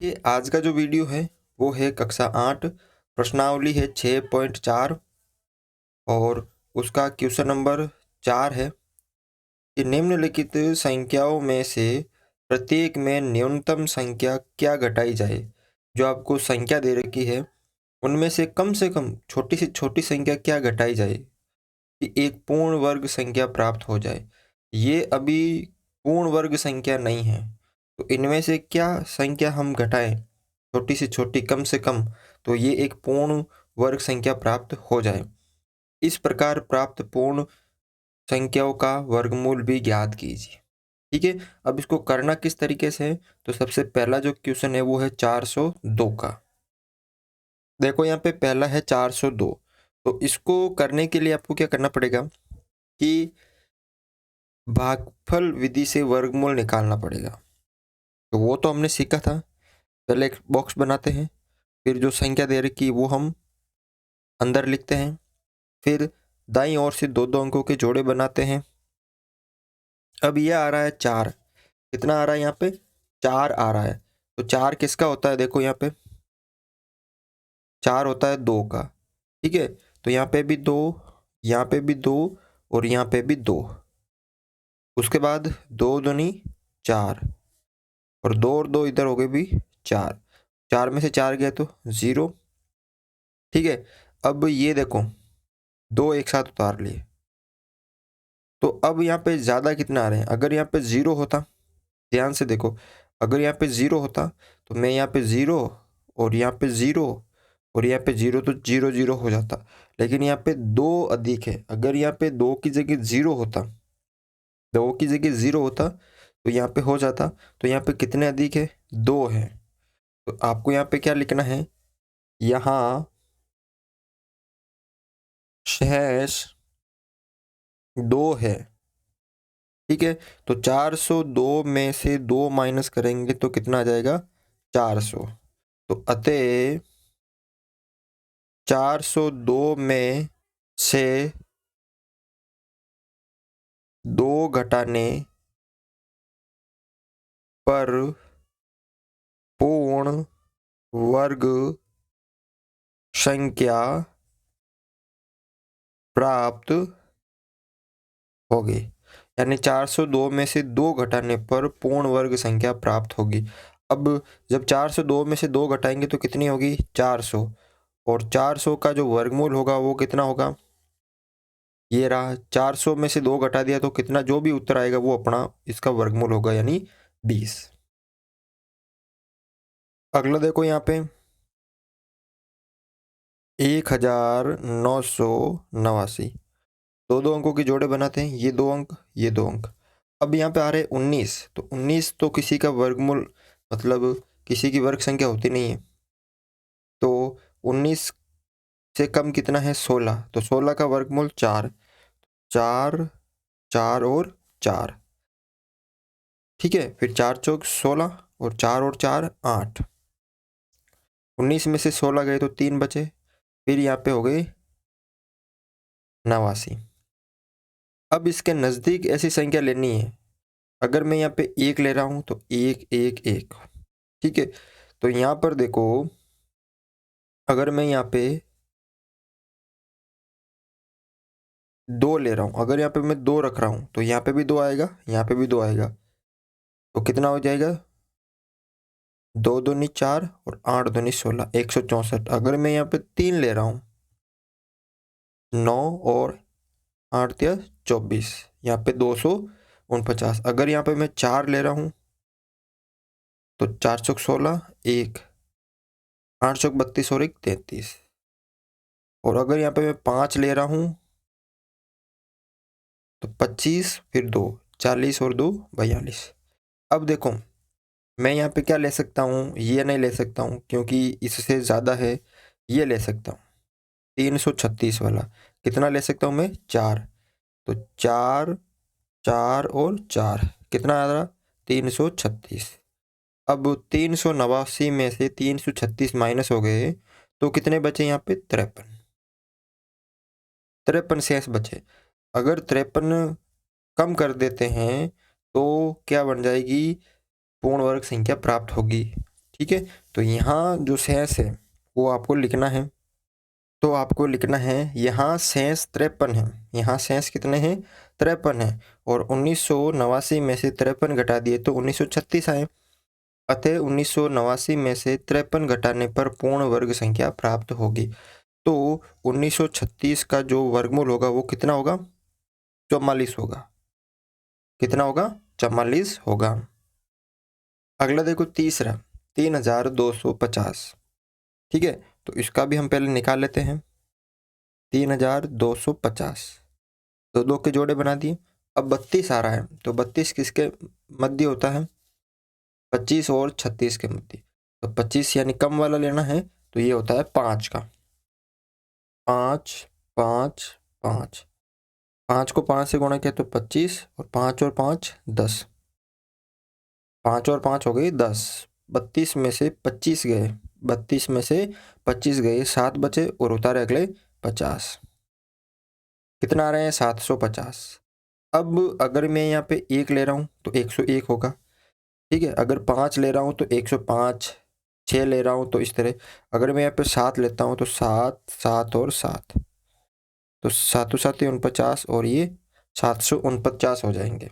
ये आज का जो वीडियो है वो है कक्षा 8 प्रश्नावली है 6.4 और उसका क्वेश्चन नंबर 4 है कि निम्नलिखित संख्याओं में से प्रत्येक में न्यूनतम संख्या क्या घटाई जाए। जो आपको संख्या दे रखी है उनमें से कम छोटी से छोटी संख्या क्या घटाई जाए कि एक पूर्ण वर्ग संख्या प्राप्त हो जाए। ये अभी पूर्ण वर्ग संख्या नहीं है, तो इनमें से क्या संख्या हम घटाएं छोटी से छोटी कम से कम, तो ये एक पूर्ण वर्ग संख्या प्राप्त हो जाए। इस प्रकार प्राप्त पूर्ण संख्याओं का वर्गमूल भी ज्ञात कीजिए। ठीक है, अब इसको करना किस तरीके से है, तो सबसे पहला जो क्वेश्चन है वो है 402 का। देखो यहाँ पे पहला है 402, तो इसको करने के लिए आपको क्या करना पड़ेगा कि भागफल विधि से वर्गमूल निकालना पड़ेगा। तो वो तो हमने सीखा था। पहले एक बॉक्स बनाते हैं, फिर जो संख्या दे रखी वो हम अंदर लिखते हैं, फिर दाईं ओर से दो दो अंकों के जोड़े बनाते हैं। अब ये आ रहा है 4, कितना आ रहा है यहाँ पे 4 आ रहा है। तो 4 किसका होता है, देखो यहाँ पे 4 होता है 2 का। ठीक है, तो यहाँ पे भी 2, यहाँ पे भी 2 और यहाँ पे भी 2। उसके बाद 2 दूनी 4 और 2 और 2 इधर हो गए भी 4। 4 में से 4 गया तो 0। ठीक है, अब ये देखो 2 एक साथ उतार लिए, तो अब यहाँ पे ज़्यादा कितना आ रहे हैं। अगर यहाँ पे 0 होता, ध्यान से देखो, अगर यहाँ पे 0 होता तो मैं यहाँ पे 0 और यहाँ पे 0 और यहाँ पे 0 तो 0 0 हो जाता। लेकिन यहाँ पे 2 अधिक है। अगर यहाँ पे 2 की जगह 0 होता, 2 की जगह 0 होता तो यहाँ पे हो जाता। तो यहाँ पे कितने अधिक है, 2 है। तो आपको यहाँ पे क्या लिखना है, यहाँ शेष 2 है। ठीक है, तो 402 में से 2 माइनस करेंगे तो कितना आ जाएगा 400। तो अतः 402 में से 2 घटाने पर पूर्ण वर्ग संख्या प्राप्त होगी। यानी 402 में से 2 घटाने पर पूर्ण वर्ग संख्या प्राप्त होगी। अब जब 402 में से 2 घटाएंगे तो कितनी होगी 400, और 400 का जो वर्गमूल होगा वो कितना होगा, ये रहा। 400 में से 2 घटा दिया तो कितना, जो भी उत्तर आएगा वो अपना इसका वर्गमूल होगा, यानी 20। अगला देखो यहाँ पे 1989, दो दो अंकों के जोड़े बनाते हैं, ये 2 अंक ये 2 अंक। अब यहाँ पे आ रहे 19, तो 19 तो किसी का वर्गमूल मतलब किसी की वर्ग संख्या होती नहीं है। तो 19 से कम कितना है 16, तो 16 का वर्गमूल 4, 4 4 और 4। ठीक है, फिर 4 चौक 16 और 4 और 4 8। 19 में से 16 गए तो 3 बचे, फिर यहाँ पे हो गए 89। अब इसके नज़दीक ऐसी संख्या लेनी है। अगर मैं यहाँ पे 1 ले रहा हूँ तो 1 1 1। ठीक है, तो यहाँ पर देखो, अगर मैं यहाँ पे 2 ले रहा हूँ, अगर यहाँ पे मैं 2 रख रहा हूँ तो यहाँ पे भी 2 आएगा, यहाँ पे भी 2 आएगा, तो कितना हो जाएगा 2 दूनी 4 और 8 दूनी 16, 164। अगर मैं यहाँ पे 3 ले रहा हूँ, 9 और 8 या 24, यहाँ पे 249। अगर यहाँ पे मैं 4 ले रहा हूँ तो 4 चौक 16 1, 8 चौक 32 और 1 33। और अगर यहाँ पे मैं 5 ले रहा हूँ तो 25 फिर 2 40 और 2 42। अब देखो मैं यहाँ पे क्या ले सकता हूँ, ये नहीं ले सकता हूँ क्योंकि इससे ज़्यादा है। ये ले सकता हूँ 336 वाला। कितना ले सकता हूँ मैं 4, तो 4 4 और 4 कितना आ रहा 336। अब 389 में से 336 माइनस हो गए तो कितने बचे यहाँ पे 53। 53 शेष बचे। अगर 53 कम कर देते हैं तो क्या बन जाएगी, पूर्ण वर्ग संख्या प्राप्त होगी। ठीक है, तो यहाँ जो शेष है वो आपको लिखना है। तो आपको लिखना है यहाँ शेष 53 है, यहाँ शेष कितने हैं 53 है, और 1989 में से 53 घटा दिए तो 1936 आए। अतः 1989 में से 53 घटाने पर पूर्ण वर्ग संख्या प्राप्त होगी। तो 1936 का जो वर्गमूल होगा वो कितना होगा 44 होगा। कितना होगा 44 होगा। अगला देखो तीसरा 3250। ठीक है, तो इसका भी हम पहले निकाल लेते हैं। 3250 तो दो के जोड़े बना दिए। अब 32 आ रहा है, तो 32 किसके मध्य होता है 25 और 36 के मध्य। तो 25 यानी कम वाला लेना है, तो ये होता है 5 का। 5 5 5 5 को 5 से गुणा किया तो 25, और 5 और 5 10, 5 और 5 हो गई 10। 32 में से 25 गए, 32 में से 25 गए, 7 बचे और उतारे अगले 50। कितना आ रहे हैं 750। अब अगर मैं यहाँ पे 1 ले रहा हूँ तो 101 होगा। ठीक है, अगर 5 ले रहा हूँ तो 105, 6 ले रहा हूँ तो इस तरह। अगर मैं यहाँ पे 7 लेता हूँ तो 7 7 और 7, तो 7 7 49, और ये 749 हो जाएंगे।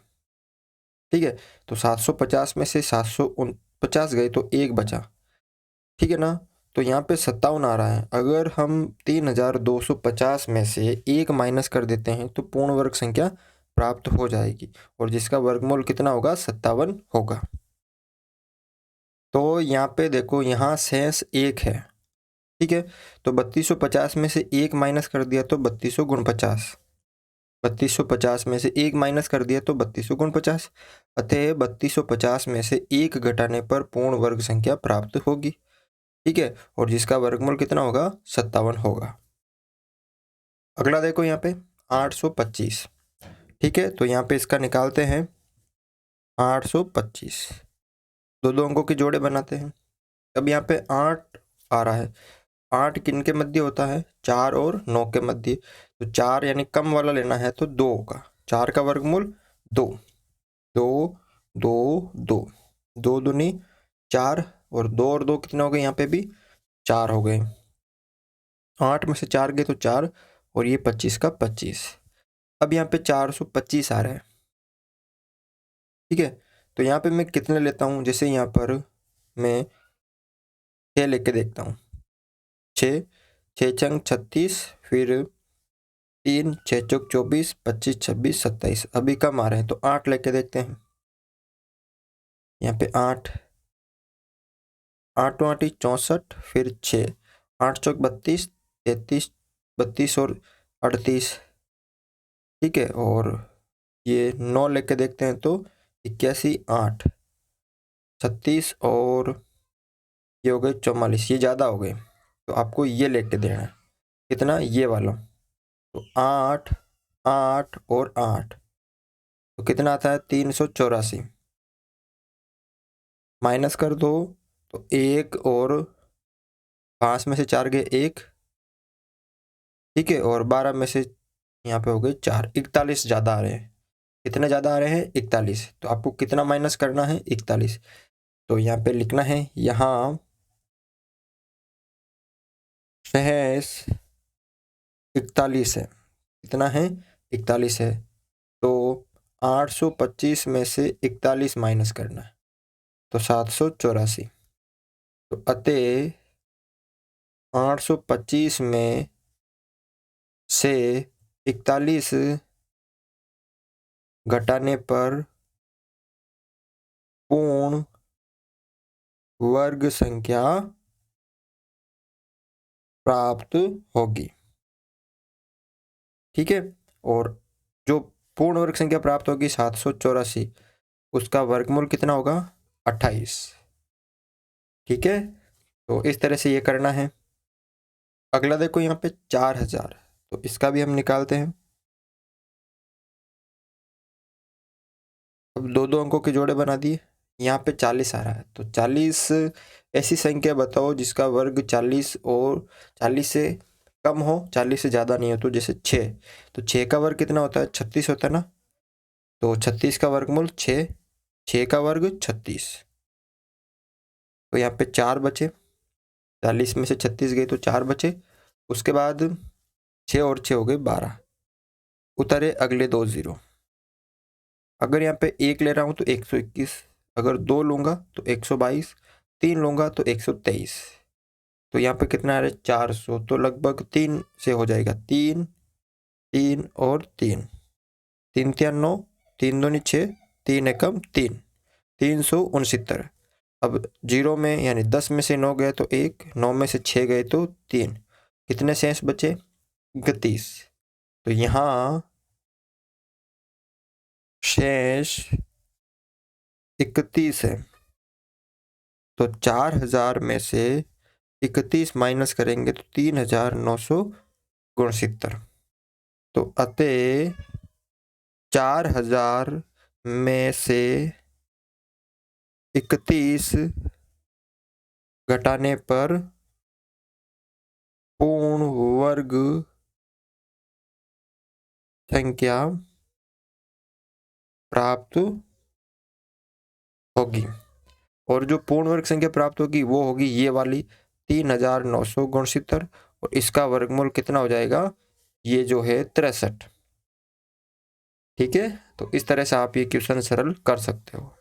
ठीक है, तो 750 में से 749 गए तो एक बचा। ठीक है ना, तो यहाँ पे 57 आ रहा है। अगर हम 3250 में से एक माइनस कर देते हैं तो पूर्ण वर्ग संख्या प्राप्त हो जाएगी, और जिसका वर्गमूल कितना होगा 57 होगा। तो यहाँ पे देखो यहाँ शेष 1 है। ठीक है, तो 3250 में से एक माइनस कर दिया तो 32 गुण 50, 3250 में से एक माइनस कर दिया तो 32 गुण 50। अतः 3250 में से एक घटाने पर पूर्ण वर्ग संख्या प्राप्त होगी। ठीक है, और जिसका वर्गमूल कितना होगा 57 होगा। अगला देखो यहाँ पे 825। ठीक है, तो यहाँ पे इसका निकालते हैं 825। दो दो अंकों के जोड़े बनाते हैं। अब यहाँ पे 8 आ रहा है, 8 किन के मध्य होता है 4 और 9 के मध्य। तो 4 यानी कम वाला लेना है तो 2 होगा। 4 का वर्गमूल 2, 2 2 2, 2 दूनी 4, और 2 और 2 कितने हो गए यहाँ पे भी 4 हो गए। 8 में से 4 गए तो 4, और ये 25 का 25। अब यहाँ पे 425 आ रहा है। ठीक है, तो यहाँ पे मैं कितने लेता हूँ, जैसे यहाँ पर मैं 6 लेके देखता हूँ। 6 6 छंग 36, फिर 3 6 चौक 24, 25 26 27। अभी कम आ रहे हैं तो 8 लेके देखते हैं। यहाँ पे 8 8 8 64, फिर 6 8 चौक 32, 33 32 और 38। ठीक है, और ये 9 लेके देखते हैं तो 81 8 36, और ये हो गए 44। ये ज़्यादा हो गए, तो आपको ये लेके देना है। कितना ये वाला, तो 8 8 और 8, तो कितना आता है 384। माइनस कर दो तो 1 और 5 में से 4 गए 1। ठीक है, और 12 में से यहाँ पे हो गए 4, 41 ज़्यादा आ रहे हैं। कितने ज़्यादा आ रहे हैं 41, तो आपको कितना माइनस करना है 41। तो यहाँ पे लिखना है यहाँ शेष 41 है। कितना है 41 है, तो 825 में से 41 माइनस करना है तो 784। तो अतः 825 में से 41 घटाने पर पूर्ण वर्ग संख्या प्राप्त होगी। ठीक है, और जो पूर्ण वर्ग संख्या प्राप्त होगी 784, उसका वर्गमूल कितना होगा 28। ठीक है, तो इस तरह से ये करना है। अगला देखो यहाँ पे 4000, तो इसका भी हम निकालते हैं। अब दो दो अंकों के जोड़े बना दिए। यहाँ पे 40 आ रहा है, तो 40 ऐसी संख्या बताओ जिसका वर्ग 40 और 40 से कम हो, 40 से ज़्यादा नहीं हो। तो जैसे 6, तो 6 का वर्ग कितना होता है 36 होता है ना, तो 36 का वर्गमूल 6, 6 का वर्ग 36। तो तो यहाँ पे 4 बचे, 40 में से 36 गए तो 4 बचे, उसके बाद 6 और 6 हो गए 12, उतरे अगले 2 जीरो। अगर यहाँ पे 1 ले रहा हूँ तो 121, अगर 2 लूँगा तो 122, 3 लूँगा तो 123, तो यहाँ पे कितना आ रहा है 400, तो लगभग 3 से हो जाएगा, 3 3 और 3, 3 3 9, 3 दूनी 6, 3 एकम 3, 369। अब 0 में यानी 10 में से 9 गए तो 1, 9 में से 6 गए तो 3, कितने शेष बचे 31। तो यहाँ शेष 31 है, तो 4000 में से 31 माइनस करेंगे तो 3969। तो अतः 4000 में से 31 घटाने पर पूर्ण वर्ग संख्या प्राप्त होगी, और जो पूर्ण वर्ग संख्या प्राप्त होगी वो होगी ये वाली 3969, और इसका वर्गमूल कितना हो जाएगा, ये जो है 63। ठीक है, तो इस तरह से आप ये क्वेश्चन सरल कर सकते हो।